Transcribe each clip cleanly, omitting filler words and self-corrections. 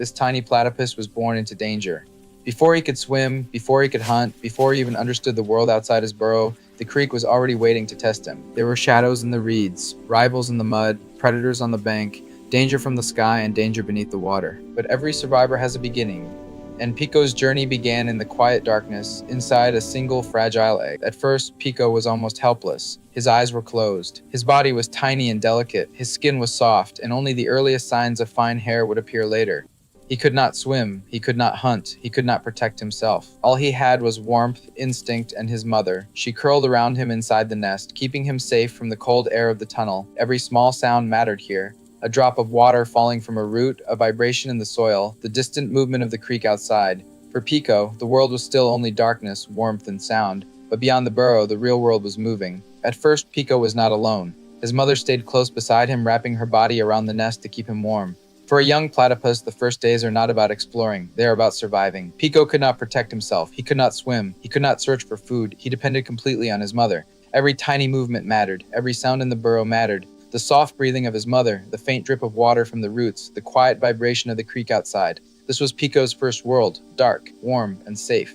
this tiny platypus was born into danger. Before he could swim, before he could hunt, before he even understood the world outside his burrow, the creek was already waiting to test him. There were shadows in the reeds, rivals in the mud, predators on the bank, danger from the sky and danger beneath the water. But every survivor has a beginning, and Piko's journey began in the quiet darkness, inside a single fragile egg. At first, Piko was almost helpless. His eyes were closed. His body was tiny and delicate. His skin was soft, and only the earliest signs of fine hair would appear later. He could not swim, he could not hunt, he could not protect himself. All he had was warmth, instinct, and his mother. She curled around him inside the nest, keeping him safe from the cold air of the tunnel. Every small sound mattered here. A drop of water falling from a root, a vibration in the soil, the distant movement of the creek outside. For Piko, the world was still only darkness, warmth, and sound. But beyond the burrow, the real world was moving. At first, Piko was not alone. His mother stayed close beside him, wrapping her body around the nest to keep him warm. For a young platypus, the first days are not about exploring, they are about surviving. Piko could not protect himself, he could not swim, he could not search for food, he depended completely on his mother. Every tiny movement mattered, every sound in the burrow mattered. The soft breathing of his mother, the faint drip of water from the roots, the quiet vibration of the creek outside. This was Piko's first world, dark, warm, and safe.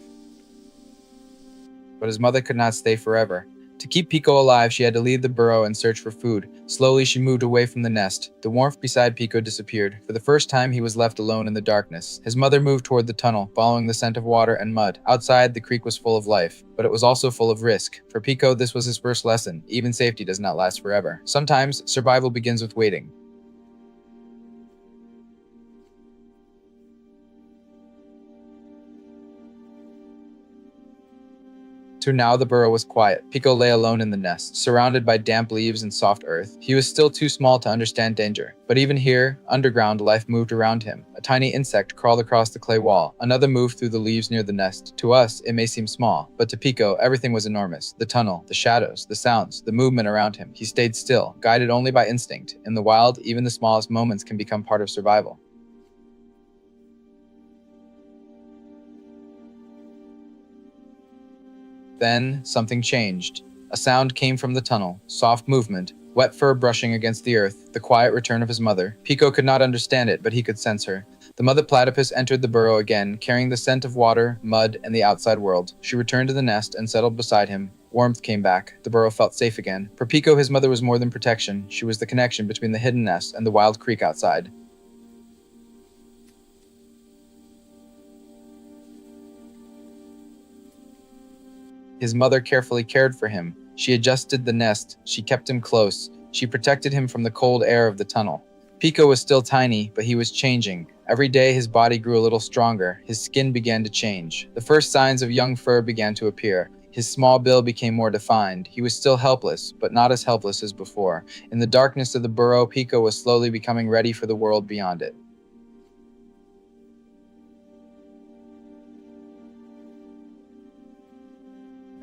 But his mother could not stay forever. To keep Piko alive, she had to leave the burrow and search for food. Slowly, she moved away from the nest. The warmth beside Piko disappeared. For the first time, he was left alone in the darkness. His mother moved toward the tunnel, following the scent of water and mud. Outside, the creek was full of life, but it was also full of risk. For Piko, this was his first lesson. Even safety does not last forever. Sometimes, survival begins with waiting. So now the burrow was quiet. Piko lay alone in the nest, surrounded by damp leaves and soft earth. He was still too small to understand danger. But even here, underground, life moved around him. A tiny insect crawled across the clay wall. Another moved through the leaves near the nest. To us, it may seem small, but to Piko, everything was enormous. The tunnel, the shadows, the sounds, the movement around him. He stayed still, guided only by instinct. In the wild, even the smallest moments can become part of survival. Then, something changed. A sound came from the tunnel, soft movement, wet fur brushing against the earth, the quiet return of his mother. Piko could not understand it, but he could sense her. The mother platypus entered the burrow again, carrying the scent of water, mud, and the outside world. She returned to the nest and settled beside him. Warmth came back. The burrow felt safe again. For Piko, his mother was more than protection. She was the connection between the hidden nest and the wild creek outside. His mother carefully cared for him. She adjusted the nest. She kept him close. She protected him from the cold air of the tunnel. Piko was still tiny, but he was changing. Every day his body grew a little stronger. His skin began to change. The first signs of young fur began to appear. His small bill became more defined. He was still helpless, but not as helpless as before. In the darkness of the burrow, Piko was slowly becoming ready for the world beyond it.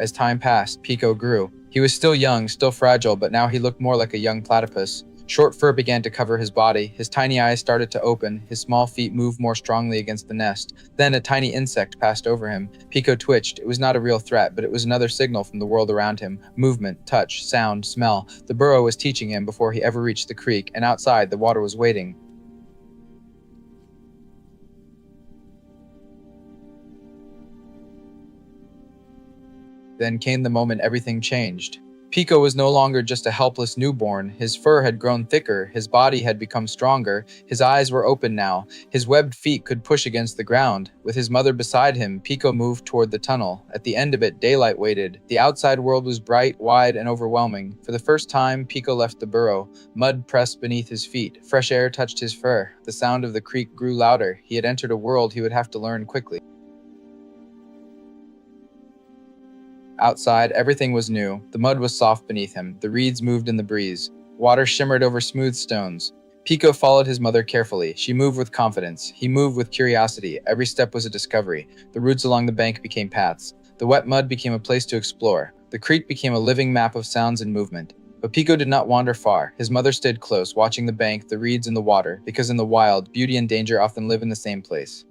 As time passed, Piko grew. He was still young, still fragile, but now he looked more like a young platypus. Short fur began to cover his body. His tiny eyes started to open. His small feet moved more strongly against the nest. Then a tiny insect passed over him. Piko twitched. It was not a real threat, but it was another signal from the world around him. Movement, touch, sound, smell. The burrow was teaching him before he ever reached the creek, and outside, the water was waiting. Then came the moment everything changed. Piko was no longer just a helpless newborn. His fur had grown thicker, his body had become stronger, his eyes were open now, his webbed feet could push against the ground. With his mother beside him, Piko moved toward the tunnel. At the end of it, daylight waited. The outside world was bright, wide, and overwhelming. For the first time, Piko left the burrow. Mud pressed beneath his feet. Fresh air touched his fur. The sound of the creek grew louder. He had entered a world he would have to learn quickly. Outside, everything was new. The mud was soft beneath him. The reeds moved in the breeze. Water shimmered over smooth stones. Piko followed his mother carefully. She moved with confidence. He moved with curiosity. Every step was a discovery. The roots along the bank became paths. The wet mud became a place to explore. The creek became a living map of sounds and movement. But Piko did not wander far. His mother stayed close, watching the bank, the reeds, and the water, because in the wild, beauty and danger often live in the same place.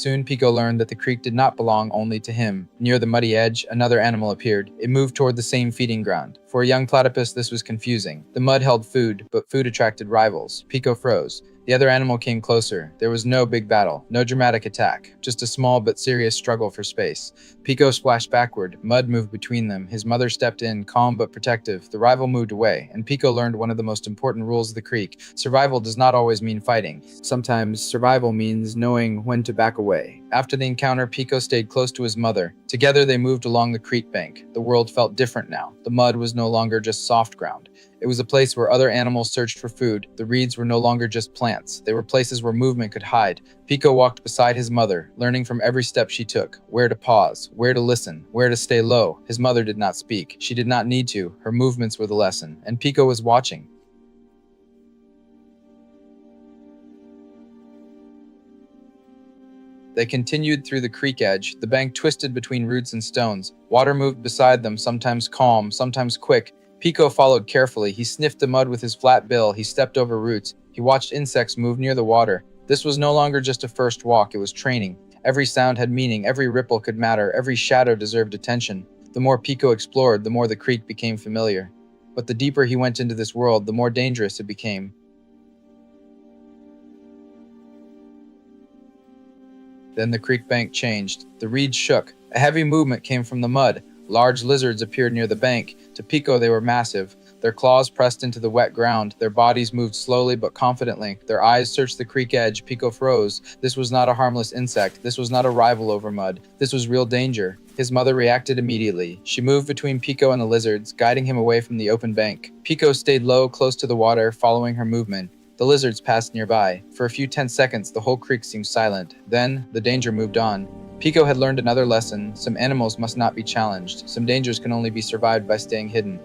Soon Pico learned that the creek did not belong only to him. Near the muddy edge, another animal appeared. It moved toward the same feeding ground. For a young platypus, this was confusing. The mud held food, but food attracted rivals. Pico froze. The other animal came closer. There was no big battle, no dramatic attack, just a small but serious struggle for space. Pico splashed backward. Mud moved between them. His mother stepped in, calm but protective. The rival moved away, and Pico learned one of the most important rules of the creek. Survival does not always mean fighting. Sometimes survival means knowing when to back away. After the encounter, Pico stayed close to his mother. Together they moved along the creek bank. The world felt different now. The mud was no longer just soft ground. It was a place where other animals searched for food. The reeds were no longer just plants. They were places where movement could hide. Pico walked beside his mother, learning from every step she took, where to pause, where to listen, where to stay low. His mother did not speak. She did not need to. Her movements were the lesson, and Pico was watching. They continued through the creek edge. The bank twisted between roots and stones. Water moved beside them, sometimes calm, sometimes quick. Pico followed carefully. He sniffed the mud with his flat bill. He stepped over roots. He watched insects move near the water. This was no longer just a first walk, it was training. Every sound had meaning, every ripple could matter, every shadow deserved attention. The more Pico explored, the more the creek became familiar. But the deeper he went into this world, the more dangerous it became. Then the creek bank changed. The reeds shook. A heavy movement came from the mud. Large lizards appeared near the bank. To Pico, they were massive. Their claws pressed into the wet ground. Their bodies moved slowly but confidently. Their eyes searched the creek edge. Pico froze. This was not a harmless insect. This was not a rival over mud. This was real danger. His mother reacted immediately. She moved between Pico and the lizards, guiding him away from the open bank. Pico stayed low, close to the water, following her movement. The lizards passed nearby. For a few tense seconds, the whole creek seemed silent. Then, the danger moved on. Pico had learned another lesson. Some animals must not be challenged. Some dangers can only be survived by staying hidden.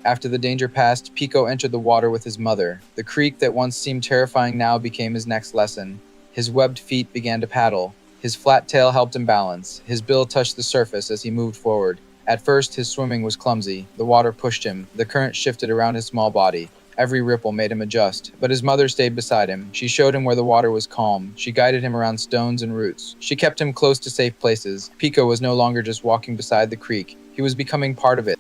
After the danger passed, Pico entered the water with his mother. The creek that once seemed terrifying now became his next lesson. His webbed feet began to paddle. His flat tail helped him balance. His bill touched the surface as he moved forward. At first, his swimming was clumsy. The water pushed him. The current shifted around his small body. Every ripple made him adjust. But his mother stayed beside him. She showed him where the water was calm. She guided him around stones and roots. She kept him close to safe places. Pico was no longer just walking beside the creek. He was becoming part of it.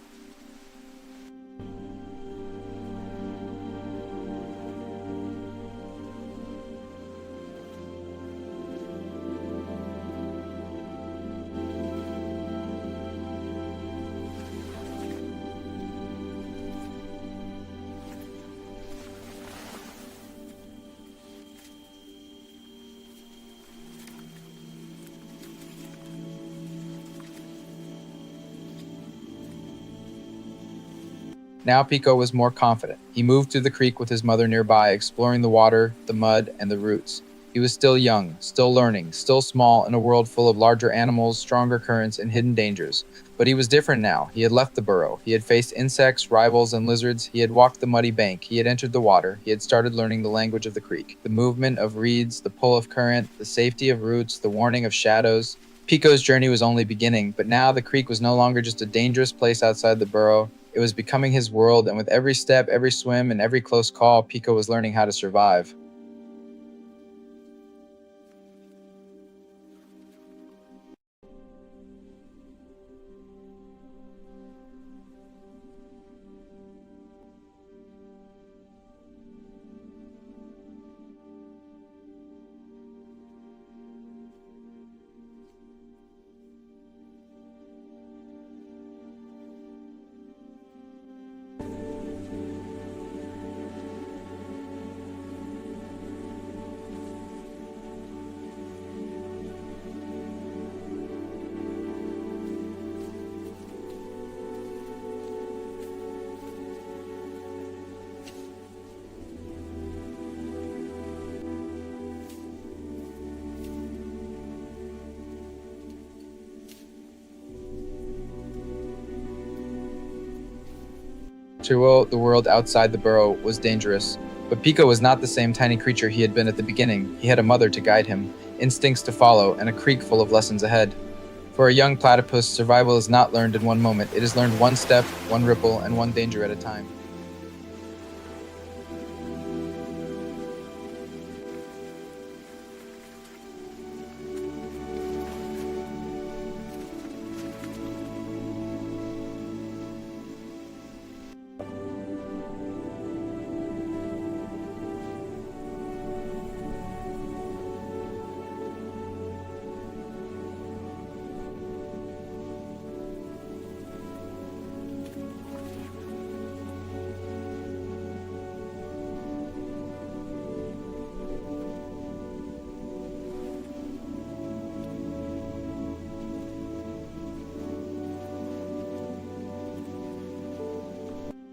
Now Pico was more confident. He moved through the creek with his mother nearby, exploring the water, the mud, and the roots. He was still young, still learning, still small in a world full of larger animals, stronger currents, and hidden dangers. But he was different now. He had left the burrow. He had faced insects, rivals, and lizards. He had walked the muddy bank. He had entered the water. He had started learning the language of the creek. The movement of reeds, the pull of current, the safety of roots, the warning of shadows. Pico's journey was only beginning, but now the creek was no longer just a dangerous place outside the burrow. It was becoming his world, and with every step, every swim, and every close call, Pico was learning how to survive. to the world outside the burrow was dangerous. But Piko was not the same tiny creature he had been at the beginning. He had a mother to guide him, instincts to follow, and a creek full of lessons ahead. For a young platypus, survival is not learned in one moment. It is learned one step, one ripple, and one danger at a time.